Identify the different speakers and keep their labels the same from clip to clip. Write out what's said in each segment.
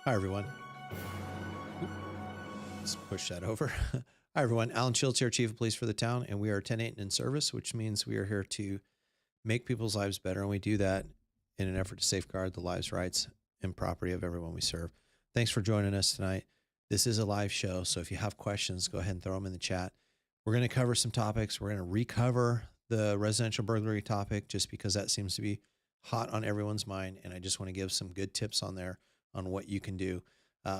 Speaker 1: Hi, everyone. Let's push that over. Hi, everyone. Alan Shields here, Chief of Police for the town, and we are 10-8 in service, which means we are here to make people's lives better, and we do that in an effort to safeguard the lives, rights, and property of everyone we serve. Thanks for joining us tonight. This is a live show, so if you have questions, go ahead and throw them in the chat. We're going to cover some topics. We're going to recover the residential burglary topic just because that seems to be hot on everyone's mind, and I just want to give some good tips on there on what you can do.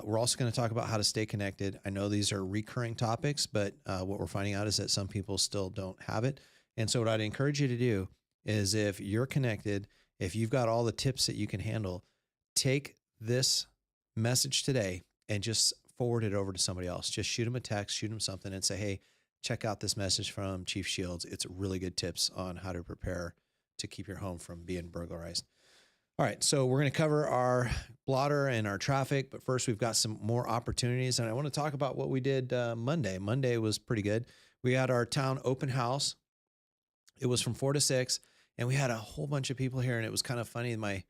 Speaker 1: We're also going to talk about how to stay connected. I know these are recurring topics, but what we're finding out is that some people still don't have it. And so what I'd encourage you to do is if you're connected, if you've got all the tips that you can handle, take this message today and just forward it over to somebody else. Just shoot them a text, shoot them something and say, hey, check out this message from Chief Shields. It's really good tips on how to prepare to keep your home from being burglarized. All right, so we're going to cover our blotter and our traffic, but first we've got some more opportunities, and I want to talk about what we did Monday. Monday was pretty good. We had our town open house. It was from 4 to 6, and we had a whole bunch of people here, and it was kind of funny. My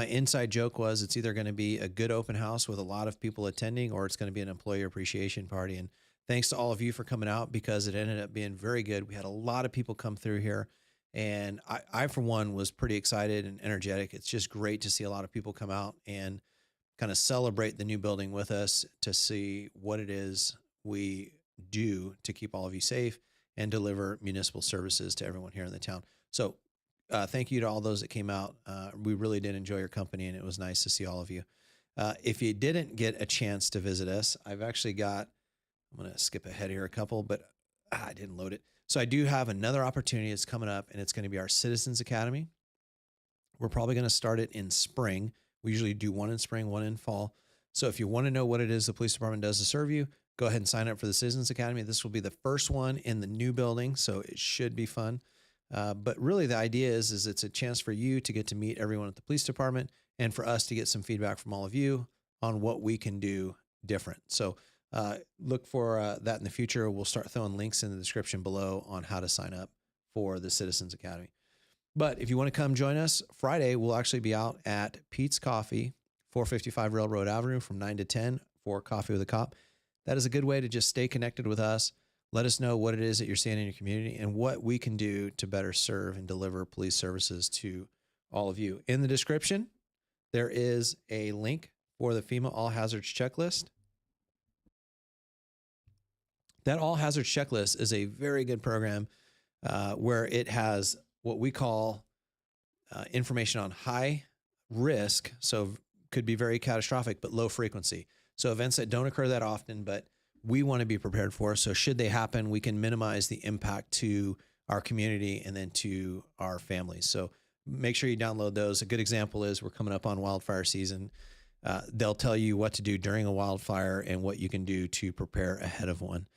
Speaker 1: inside joke was it's either going to be a good open house with a lot of people attending, or it's going to be an employee appreciation party. And thanks to all of you for coming out because it ended up being very good. We had a lot of people come through here. And I, for one, was pretty excited and energetic. It's just great to see a lot of people come out and kind of celebrate the new building with us to see what it is we do to keep all of you safe and deliver municipal services to everyone here in the town. So thank you to all those that came out. We really did enjoy your company, and it was nice to see all of you. If you didn't get a chance to visit us, I've actually got, I'm going to skip ahead here a couple, but I didn't load it. So I do have another opportunity that's coming up, and it's going to be our Citizens Academy. We're probably going to start it in spring. We usually do one in spring, one in fall. So if you want to know what it is the police department does to serve you, go ahead and sign up for the Citizens Academy. This will be the first one in the new building, so it should be fun. But really the idea is it's a chance for you to get to meet everyone at the police department and for us to get some feedback from all of you on what we can do different. So look for that in the future. We'll start throwing links in the description below on how to sign up for the Citizens Academy. But if you want to come join us, Friday, we'll actually be out at Peet's Coffee, 455 Railroad Avenue from 9 to 10 for Coffee with a Cop. That is a good way to just stay connected with us. Let us know what it is that you're seeing in your community and what we can do to better serve and deliver police services to all of you. In the description, there is a link for the FEMA All Hazards Checklist. That all hazards checklist is a very good program where it has what we call information on high risk, so could be very catastrophic, but low frequency. So events that don't occur that often, but we want to be prepared for. So should they happen, we can minimize the impact to our community and then to our families. So make sure you download those. A good example is we're coming up on wildfire season. They'll tell you what to do during a wildfire and what you can do to prepare ahead of one.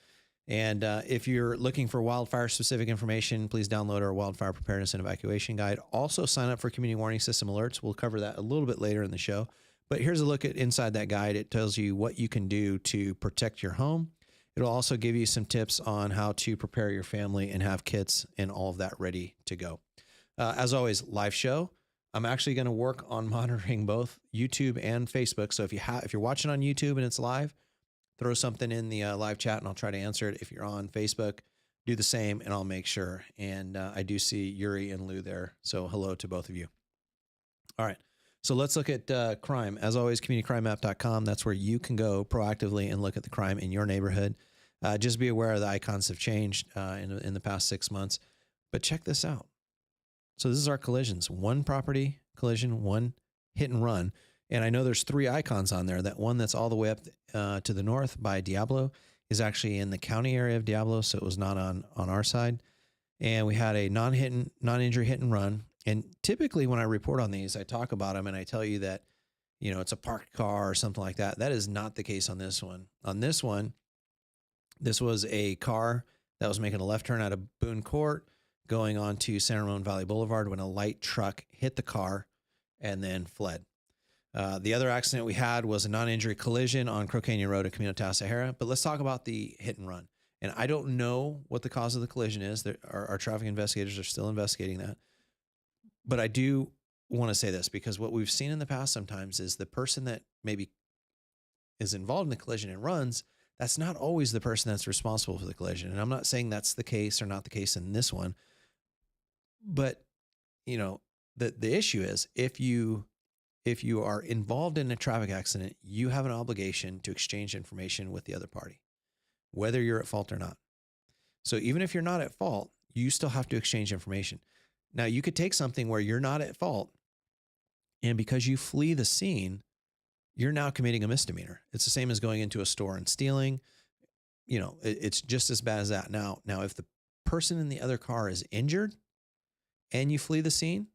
Speaker 1: And if you're looking for wildfire specific information, please download our wildfire preparedness and evacuation guide. Also sign up for community warning system alerts. We'll cover that a little bit later in the show. But here's a look at inside that guide. It tells you what you can do to protect your home. It'll also give you some tips on how to prepare your family and have kits and all of that ready to go. As always, live show. I'm actually going to work on monitoring both YouTube and Facebook. So if you're watching on YouTube and it's live, throw something in the live chat and I'll try to answer it. If you're on Facebook, do the same and I'll make sure. And I do see Yuri and Lou there. So hello to both of you. All right. So let's look at crime. As always, communitycrimemap.com. That's where you can go proactively and look at the crime in your neighborhood. Just be aware the icons have changed in the past 6 months. But check this out. So this is our collisions. One property collision, one hit and run. And I know there's 3 icons on there. That one that's all the way up to the north by Diablo is actually in the county area of Diablo, so it was not on our side. And we had a non-injury hit and run. And typically when I report on these, I talk about them and I tell you that, you know, it's a parked car or something like that. That is not the case on this one. On this one, this was a car that was making a left turn out of Boone Court going on to San Ramon Valley Boulevard when a light truck hit the car and then fled. The other accident we had was a non-injury collision on Crow Canyon Road in Camino Tasajara. But let's talk about the hit and run. And I don't know what the cause of the collision is. Our traffic investigators are still investigating that. But I do want to say this because what we've seen in the past sometimes is the person that maybe is involved in the collision and runs, that's not always the person that's responsible for the collision. And I'm not saying that's the case or not the case in this one, but you know, the issue is if you are involved in a traffic accident, you have an obligation to exchange information with the other party, whether you're at fault or not. So even if you're not at fault, you still have to exchange information. Now, you could take something where you're not at fault, and because you flee the scene, you're now committing a misdemeanor. It's the same as going into a store and stealing. You know, it's just as bad as that. Now, if the person in the other car is injured and you flee the scene,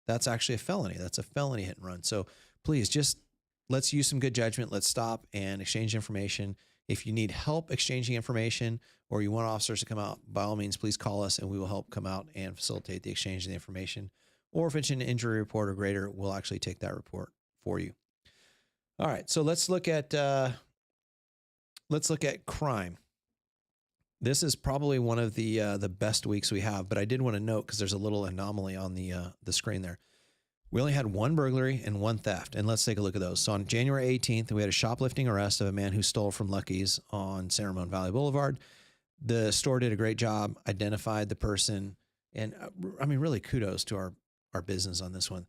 Speaker 1: that's actually a felony. That's a felony hit and run. So please just let's use some good judgment. Let's stop and exchange information. If you need help exchanging information or you want officers to come out, by all means, please call us and we will help come out and facilitate the exchange of the information. Or if it's an injury report or greater, we'll actually take that report for you. All right, so let's look at crime. This is probably one of the best weeks we have, but I did want to note because there's a little anomaly on the screen there. We only had one burglary and one theft, and let's take a look at those. So on January 18th, we had a shoplifting arrest of a man who stole from Lucky's on San Ramon Valley Boulevard. The store did a great job, identified the person, and I mean, really kudos to our business on this one.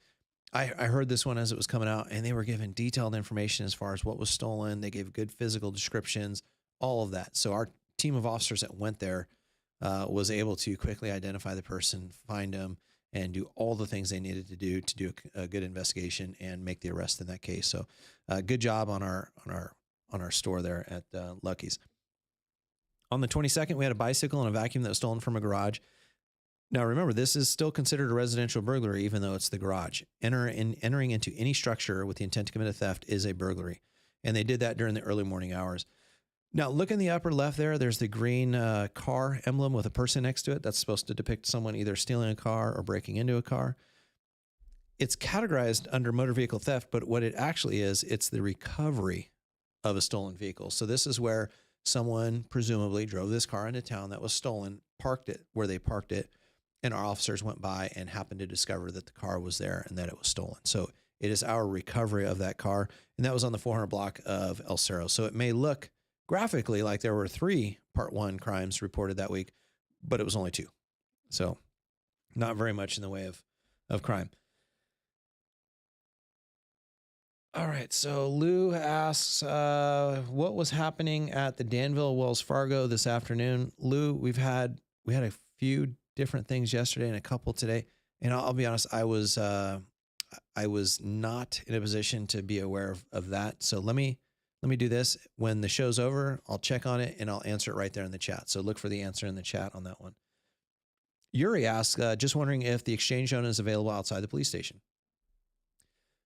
Speaker 1: I heard this one as it was coming out, and they were given detailed information as far as what was stolen. They gave good physical descriptions, all of that. So our team of officers that went there was able to quickly identify the person, find them, and do all the things they needed to do a good investigation and make the arrest in that case. So good job on our store there at Lucky's. On the 22nd, we had a bicycle and a vacuum that was stolen from a garage. Now, remember, this is still considered a residential burglary, even though it's the garage. Entering into any structure with the intent to commit a theft is a burglary. And they did that during the early morning hours. Now, look in the upper left there. There's the green car emblem with a person next to it. That's supposed to depict someone either stealing a car or breaking into a car. It's categorized under motor vehicle theft, but what it actually is, it's the recovery of a stolen vehicle. So this is where someone presumably drove this car into town that was stolen, parked it where they parked it, and our officers went by and happened to discover that the car was there and that it was stolen. So it is our recovery of that car, and that was on the 400 block of El Cerro. So it may look graphically like there were 3 Part 1 crimes reported that week, but it was only 2. So not very much in the way of crime. All right, so Lou asks, what was happening at the Danville Wells Fargo this afternoon? Lou, we had a few different things yesterday and a couple today, and I'll be honest, I was not in a position to be aware of that. So let me do this. When the show's over, I'll check on it and I'll answer it right there in the chat. So look for the answer in the chat on that one. Yuri asks, just wondering if the exchange zone is available outside the police station.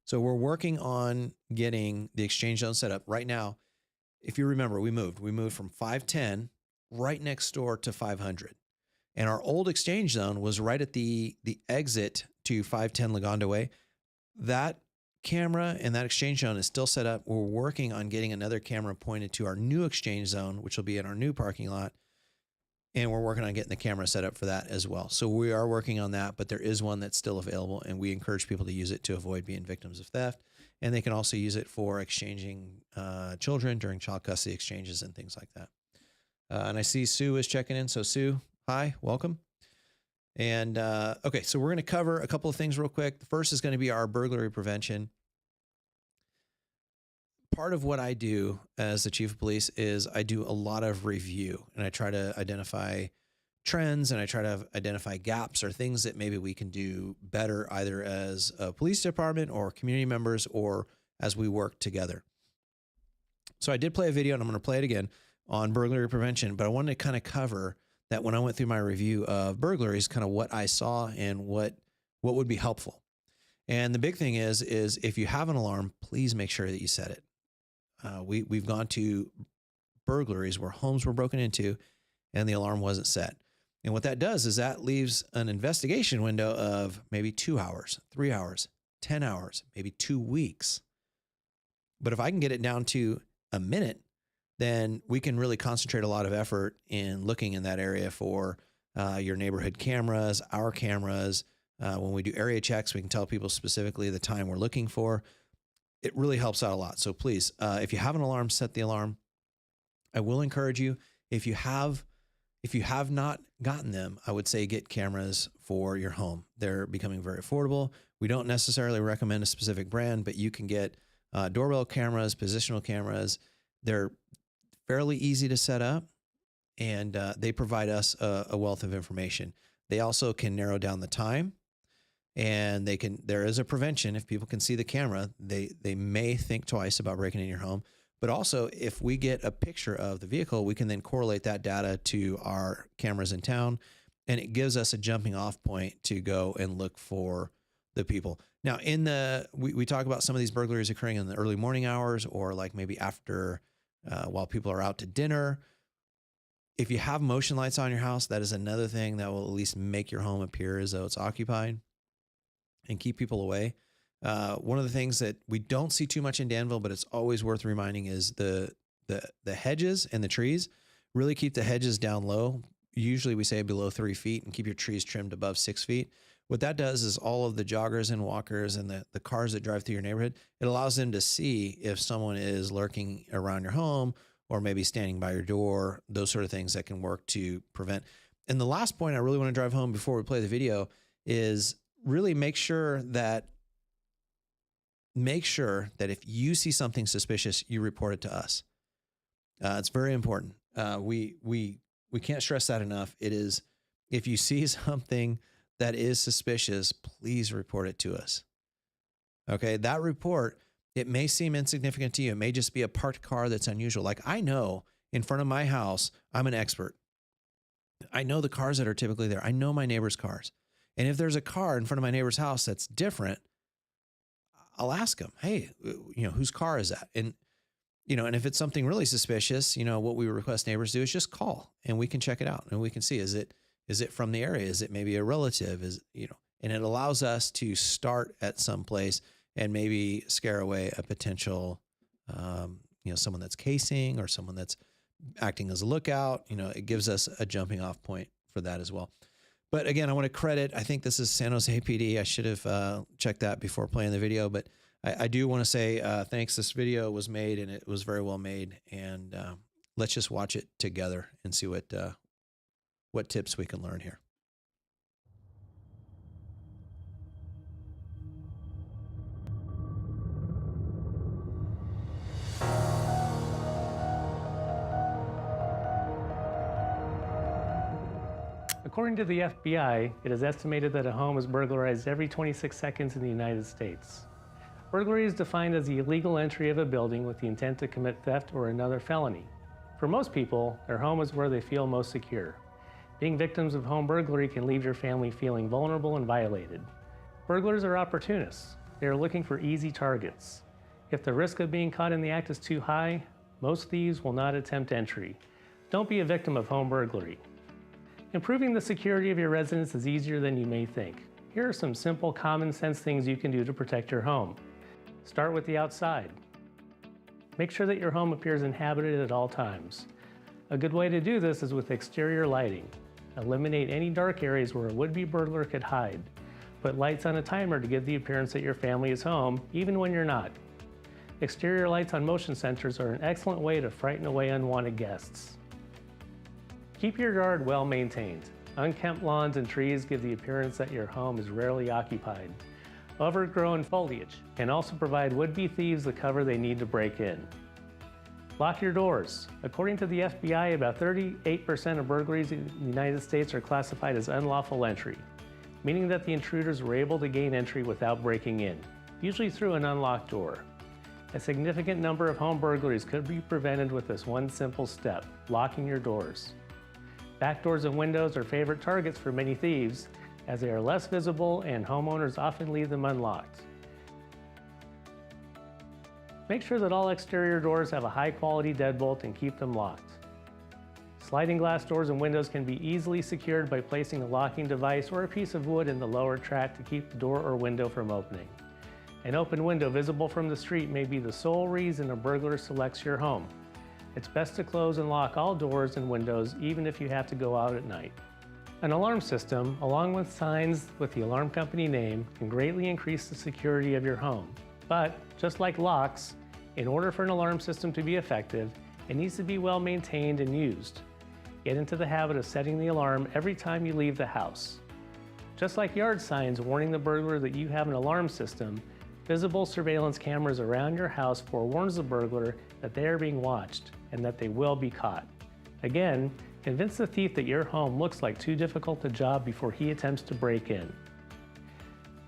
Speaker 1: So we're working on getting the exchange zone set up right now. If you remember, we moved from 510 right next door to 500. And our old exchange zone was right at the exit to 510 Lagonda Way. That camera and that exchange zone is still set up. We're working on getting another camera pointed to our new exchange zone, which will be in our new parking lot. And we're working on getting the camera set up for that as well. So we are working on that, but there is one that's still available, and we encourage people to use it to avoid being victims of theft. And they can also use it for exchanging children during child custody exchanges and things like that. And I see Sue is checking in. So Sue, hi, welcome. And okay, so we're going to cover a couple of things real quick. The first is going to be our burglary prevention. Part of what I do as the chief of police is I do a lot of review, and I try to identify trends, and I try to identify gaps or things that maybe we can do better either as a police department or community members or as we work together. So I did play a video, and I'm going to play it again on burglary prevention, but I wanted to kind of cover that when I went through my review of burglaries, kind of what I saw and what would be helpful. And the big thing is if you have an alarm, please make sure that you set it. We've gone to burglaries where homes were broken into and the alarm wasn't set. And what that does is that leaves an investigation window of maybe 2 hours, 3 hours, 10 hours, maybe 2 weeks. But if I can get it down to a minute, then we can really concentrate a lot of effort in looking in that area for your neighborhood cameras, our cameras. When we do area checks, we can tell people specifically the time we're looking for. it really helps out a lot. So please, if you have an alarm, set the alarm. I will encourage you, if you have not gotten them, I would say get cameras for your home. They're becoming very affordable. We don't necessarily recommend a specific brand, but you can get doorbell cameras, positional cameras. They're fairly easy to set up, and they provide us a wealth of information. They also can narrow down the time, and there is a prevention. If people can see the camera, they may think twice about breaking in your home. But also, if we get a picture of the vehicle, we can then correlate that data to our cameras in town, and it gives us a jumping off point to go and look for the people. Now, we talk about some of these burglaries occurring in the early morning hours, or like maybe after, while people are out to dinner. If you have motion lights on your house, that is another thing that will at least make your home appear as though it's occupied and keep people away. One of the things that we don't see too much in Danville, but it's always worth reminding, is the hedges and the trees. Really keep the hedges down low. Usually we say below 3 feet, and keep your trees trimmed above 6 feet. What that does is all of the joggers and walkers and the cars that drive through your neighborhood, it allows them to see if someone is lurking around your home or maybe standing by your door, those sort of things that can work to prevent. And the last point I really want to drive home before we play the video is really make sure that if you see something suspicious, you report it to us. It's very important. We can't stress that enough. It is, if you see something that is suspicious, please report it to us. Okay. That report, it may seem insignificant to you. It may just be a parked car that's unusual. Like, I know in front of my house, I'm an expert. I know the cars that are typically there. I know my neighbor's cars. And if there's a car in front of my neighbor's house that's different, I'll ask them, hey, whose car is that? And, and if it's something really suspicious, what we request neighbors do is just call, and we can check it out, and we can see, is it from the area? Is it maybe a relative? And it allows us to start at some place and maybe scare away a potential, someone that's casing or someone that's acting as a lookout. It gives us a jumping off point for that as well. But again, I want to credit, I think this is San Jose PD. I should have checked that before playing the video, but I do want to say thanks. This video was made, and it was very well made. And let's just watch it together and see what tips we can learn here.
Speaker 2: According to the FBI, it is estimated that a home is burglarized every 26 seconds in the United States. Burglary is defined as the illegal entry of a building with the intent to commit theft or another felony. For most people, their home is where they feel most secure. Being victims of home burglary can leave your family feeling vulnerable and violated. Burglars are opportunists. They are looking for easy targets. If the risk of being caught in the act is too high, most thieves will not attempt entry. Don't be a victim of home burglary. Improving the security of your residence is easier than you may think. Here are some simple, common sense things you can do to protect your home. Start with the outside. Make sure that your home appears inhabited at all times. A good way to do this is with exterior lighting. Eliminate any dark areas where a would-be burglar could hide. Put lights on a timer to give the appearance that your family is home, even when you're not. Exterior lights on motion sensors are an excellent way to frighten away unwanted guests. Keep your yard well maintained. Unkempt lawns and trees give the appearance that your home is rarely occupied. Overgrown foliage can also provide would-be thieves the cover they need to break in. Lock your doors. According to the FBI, about 38% of burglaries in the United States are classified as unlawful entry, meaning that the intruders were able to gain entry without breaking in, usually through an unlocked door. A significant number of home burglaries could be prevented with this one simple step: locking your doors. Back doors and windows are favorite targets for many thieves, as they are less visible and homeowners often leave them unlocked. Make sure that all exterior doors have a high-quality deadbolt and keep them locked. Sliding glass doors and windows can be easily secured by placing a locking device or a piece of wood in the lower track to keep the door or window from opening. An open window visible from the street may be the sole reason a burglar selects your home. It's best to close and lock all doors and windows, even if you have to go out at night. An alarm system, along with signs with the alarm company name, can greatly increase the security of your home. But just like locks, in order for an alarm system to be effective, it needs to be well maintained and used. Get into the habit of setting the alarm every time you leave the house. Just like yard signs warning the burglar that you have an alarm system, visible surveillance cameras around your house forewarns the burglar that they are being watched and that they will be caught. Again, convince the thief that your home looks like too difficult a job before he attempts to break in.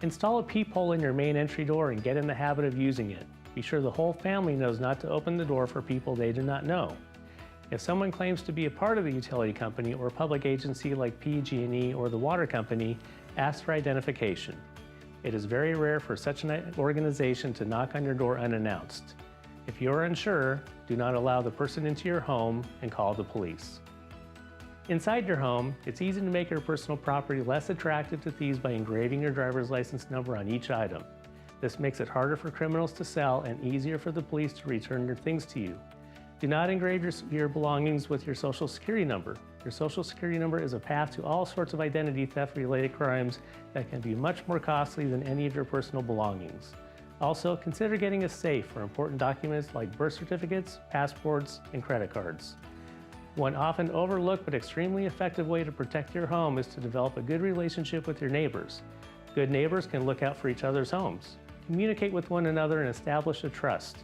Speaker 2: Install a peephole in your main entry door and get in the habit of using it. Be sure the whole family knows not to open the door for people they do not know. If someone claims to be a part of the utility company or public agency like PG&E or the water company, ask for identification. It is very rare for such an organization to knock on your door unannounced. If you are unsure, do not allow the person into your home and call the police. Inside your home, it's easy to make your personal property less attractive to thieves by engraving your driver's license number on each item. This makes it harder for criminals to sell and easier for the police to return your things to you. Do not engrave your belongings with your Social Security number. Your Social Security number is a path to all sorts of identity theft-related crimes that can be much more costly than any of your personal belongings. Also, consider getting a safe for important documents like birth certificates, passports, and credit cards. One often overlooked but extremely effective way to protect your home is to develop a good relationship with your neighbors. Good neighbors can look out for each other's homes, communicate with one another, and establish a trust.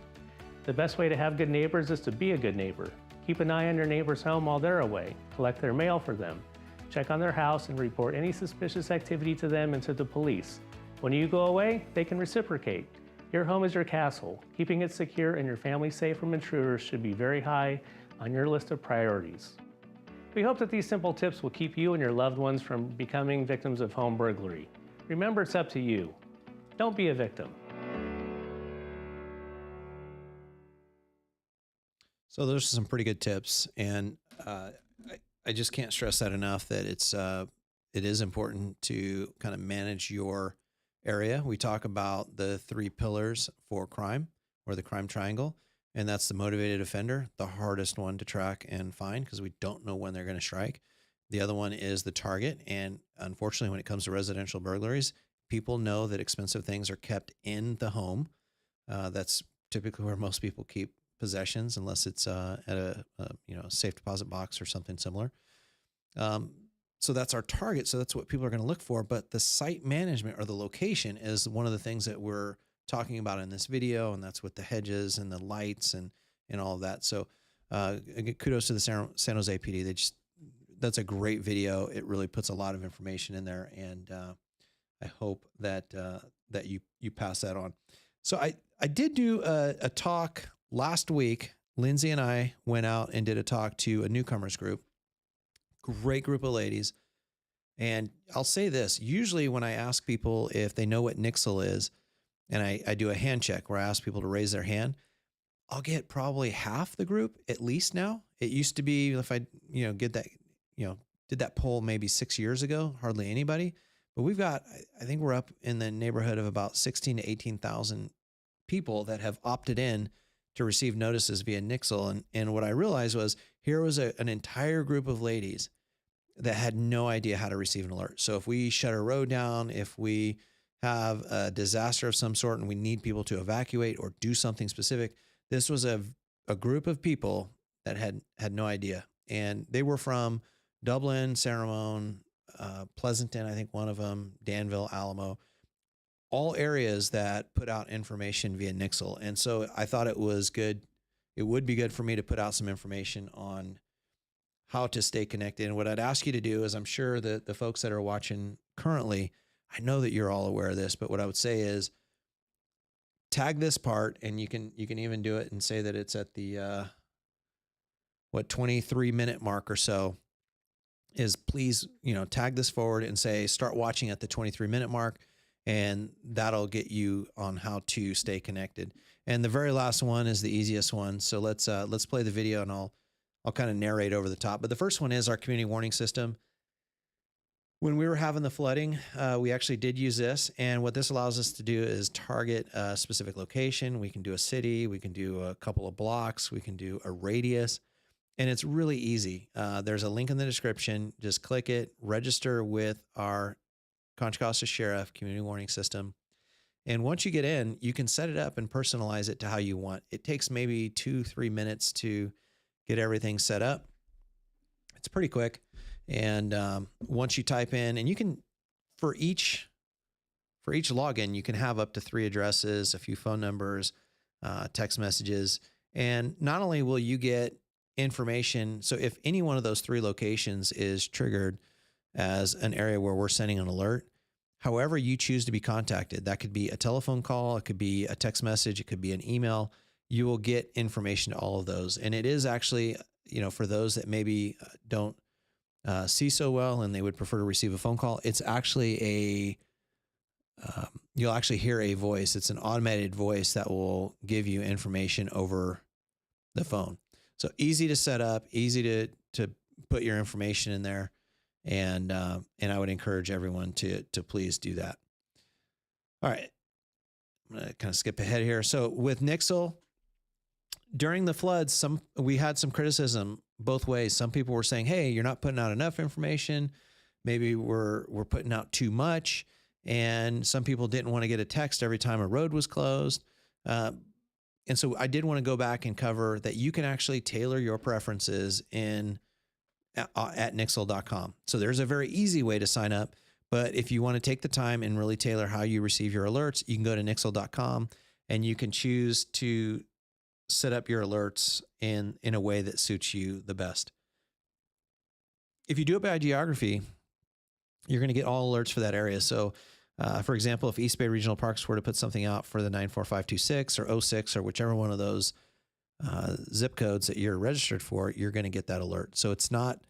Speaker 2: The best way to have good neighbors is to be a good neighbor. Keep an eye on your neighbor's home while they're away. Collect their mail for them. Check on their house and report any suspicious activity to them and to the police. When you go away, they can reciprocate. Your home is your castle. Keeping it secure and your family safe from intruders should be very high on your list of priorities. We hope that these simple tips will keep you and your loved ones from becoming victims of home burglary. Remember, it's up to you. Don't be a victim.
Speaker 1: So those are some pretty good tips, and I just can't stress that enough that it is important to kind of manage your area. We talk about the 3 pillars for crime, or the crime triangle, and that's the motivated offender, the hardest one to track and find because we don't know when they're going to strike. The other one is the target, and unfortunately, when it comes to residential burglaries, people know that expensive things are kept in the home. That's typically where most people keep possessions, unless it's at a safe deposit box or something similar. So that's our target. So that's what people are going to look for. But the site management, or the location, is one of the things that we're talking about in this video, and that's with the hedges and the lights and all of that. So kudos to the San Jose PD. That's a great video. It really puts a lot of information in there, and I hope that that you pass that on. So I did do a talk last week. Lindsay and I went out and did a talk to a newcomers group. Great group of ladies. And I'll say this, usually when I ask people if they know what Nixle is, and I do a hand check where I ask people to raise their hand, I'll get probably half the group at least now. It used to be, if I did that poll maybe 6 years ago, hardly anybody. But we've got, I think we're up in the neighborhood of about 16 to 18,000 people that have opted in to receive notices via Nixle. And what I realized was, here was an entire group of ladies that had no idea how to receive an alert. So if we shut a road down, if we have a disaster of some sort and we need people to evacuate or do something specific, this was a group of people that had no idea. And they were from Dublin, San Ramon, Pleasanton, I think one of them, Danville, Alamo, all areas that put out information via Nixle. And so I thought it was good. It would be good for me to put out some information on how to stay connected. And what I'd ask you to do is, I'm sure that the folks that are watching currently, I know that you're all aware of this, but what I would say is tag this part, and you can even do it and say that it's at the 23-minute mark or so, is please, tag this forward and say, start watching at the 23-minute mark. And that'll get you on how to stay connected. And the very last one is the easiest one. So let's play the video, and I'll kind of narrate over the top. But the first one is our community warning system. When we were having the flooding, we actually did use this. And what this allows us to do is target a specific location. We can do a city. We can do a couple of blocks. We can do a radius. And it's really easy. There's a link in the description. Just click it, register with our Contra Costa Sheriff community warning system, And once you get in, you can set it up and personalize it to how you want. It takes maybe 2-3 minutes to get everything set up. It's pretty quick. And once you type in, and you can, for each login, you can have up to 3 addresses, a few phone numbers, text messages. And not only will you get information, so if any one of those 3 locations is triggered as an area where we're sending an alert, however you choose to be contacted, that could be a telephone call, it could be a text message, it could be an email, you will get information to all of those. And it is actually, for those that maybe don't see so well and they would prefer to receive a phone call, it's actually you'll actually hear a voice. It's an automated voice that will give you information over the phone. So easy to set up, easy to put your information in there. And I would encourage everyone to please do that. All right. I'm going to kind of skip ahead here. So with Nixle, during the floods, we had some criticism both ways. Some people were saying, hey, you're not putting out enough information. Maybe we're putting out too much. And some people didn't want to get a text every time a road was closed. And so I did want to go back and cover that you can actually tailor your preferences at Nixle.com. So there's a very easy way to sign up. But if you want to take the time and really tailor how you receive your alerts, you can go to Nixle.com and you can choose to set up your alerts in a way that suits you the best. If you do it by geography, you're going to get all alerts for that area. So, for example, if East Bay Regional Parks were to put something out for the 94526 or 06 or whichever one of those zip codes that you're registered for, you're going to get that alert. So it's not,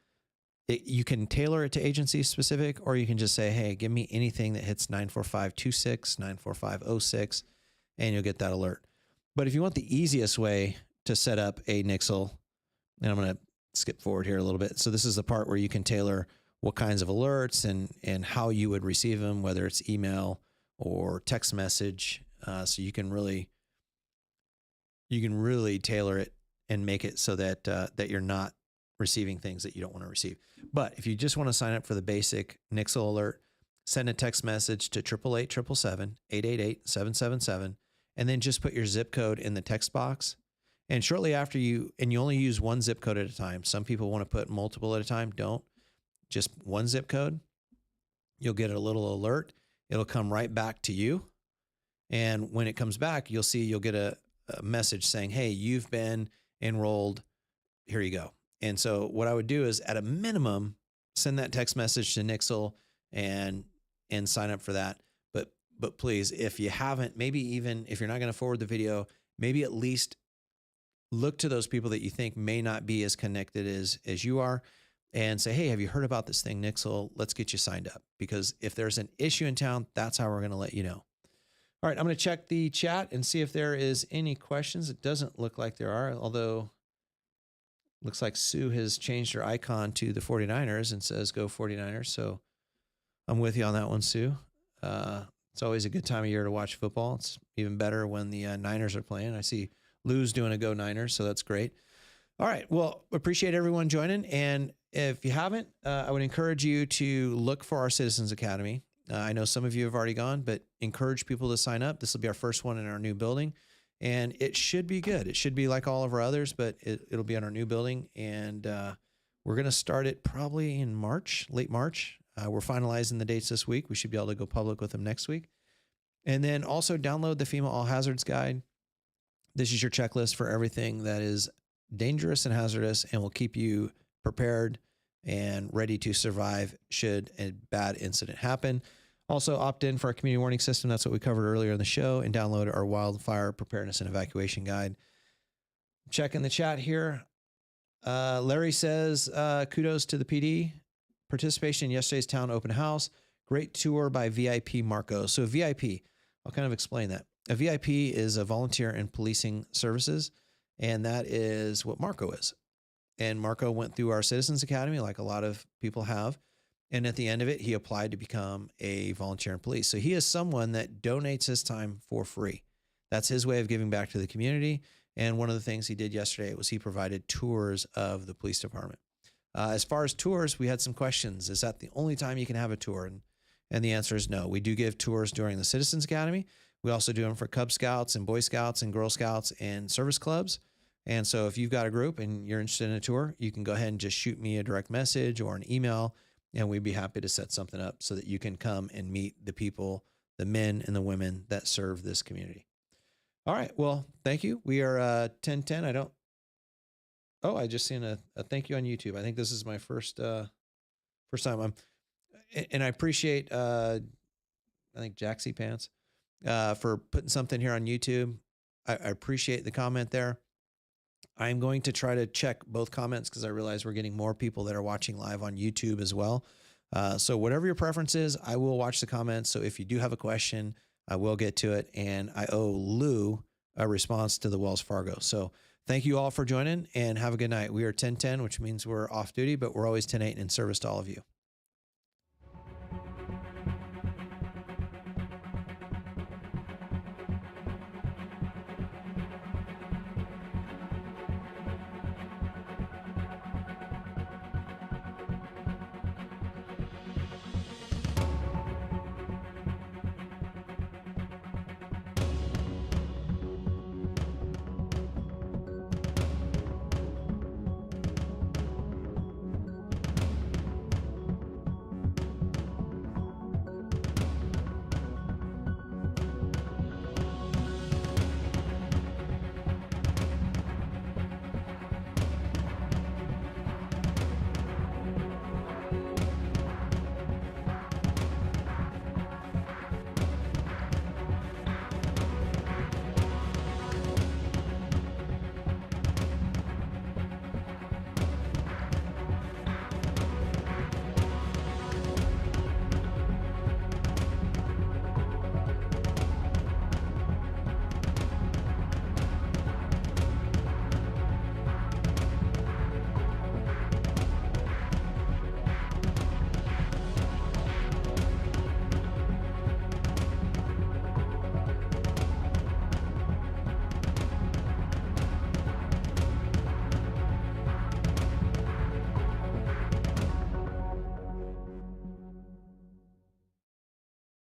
Speaker 1: you can tailor it to agency specific, or you can just say, hey, give me anything that hits 94526, 94506, and you'll get that alert. But if you want the easiest way to set up a Nixle, and I'm going to skip forward here a little bit. So this is the part where you can tailor what kinds of alerts and how you would receive them, whether it's email or text message. So you can really tailor it and make it so that that you're not receiving things that you don't want to receive. But if you just want to sign up for the basic Nixle alert, send a text message to 888-777-888-777, and then just put your zip code in the text box. And shortly after you only use one zip code at a time. Some people want to put multiple at a time. Don't. Just one zip code. You'll get a little alert. It'll come right back to you. And when it comes back, you'll get a message saying, hey, you've been enrolled. Here you go. And so what I would do is, at a minimum, send that text message to Nixle and sign up for that. But please, if you haven't, maybe even if you're not going to forward the video, maybe at least look to those people that you think may not be as connected as you are and say, hey, have you heard about this thing, Nixle? Let's get you signed up. Because if there's an issue in town, that's how we're going to let you know. All right, I'm going to check the chat and see if there is any questions. It doesn't look like there are, although looks like Sue has changed her icon to the 49ers and says, go 49ers. So I'm with you on that one, Sue. It's always a good time of year to watch football. It's even better when the Niners are playing. I see Lou's doing a go Niners, so that's great. All right, well, appreciate everyone joining. And if you haven't, I would encourage you to look for our Citizens Academy. I know some of you have already gone, but encourage people to sign up. This will be our first one in our new building, and it should be good. It should be like all of our others, but it'll be on our new building, and we're going to start it probably in March, late March. We're finalizing the dates this week. We should be able to go public with them next week. And then also download the FEMA All Hazards Guide. This is your checklist for everything that is dangerous and hazardous and will keep you prepared and ready to survive should a bad incident happen. Also, opt in for our community warning system. That's what we covered earlier in the show, and download our wildfire preparedness and evacuation guide. Checking the chat here. Larry says, kudos to the PD. Participation in yesterday's town open house. Great tour by VIP Marco. So VIP, I'll kind of explain that. A VIP is a volunteer in policing services, and that is what Marco is. And Marco went through our Citizens Academy like a lot of people have. And at the end of it, he applied to become a volunteer in police. So he is someone that donates his time for free. That's his way of giving back to the community. And one of the things he did yesterday was he provided tours of the police department. As far as tours, we had some questions. Is that the only time you can have a tour? And the answer is no. We do give tours during the Citizens Academy. We also do them for Cub Scouts and Boy Scouts and Girl Scouts and service clubs. And so if you've got a group and you're interested in a tour, you can go ahead and just shoot me a direct message or an email, and we'd be happy to set something up so that you can come and meet the people, the men and the women that serve this community. All right. Well, thank you. We are 10:10. I just seen a thank you on YouTube. I think this is my first time. And I appreciate, I think Jaxie Pants, for putting something here on YouTube. I appreciate the comment there. I'm going to try to check both comments because I realize we're getting more people that are watching live on YouTube as well. So whatever your preference is, I will watch the comments. So if you do have a question, I will get to it. And I owe Lou a response to the Wells Fargo. So thank you all for joining and have a good night. We are 10:10, which means we're off duty, but we're always 10:8 in service to all of you.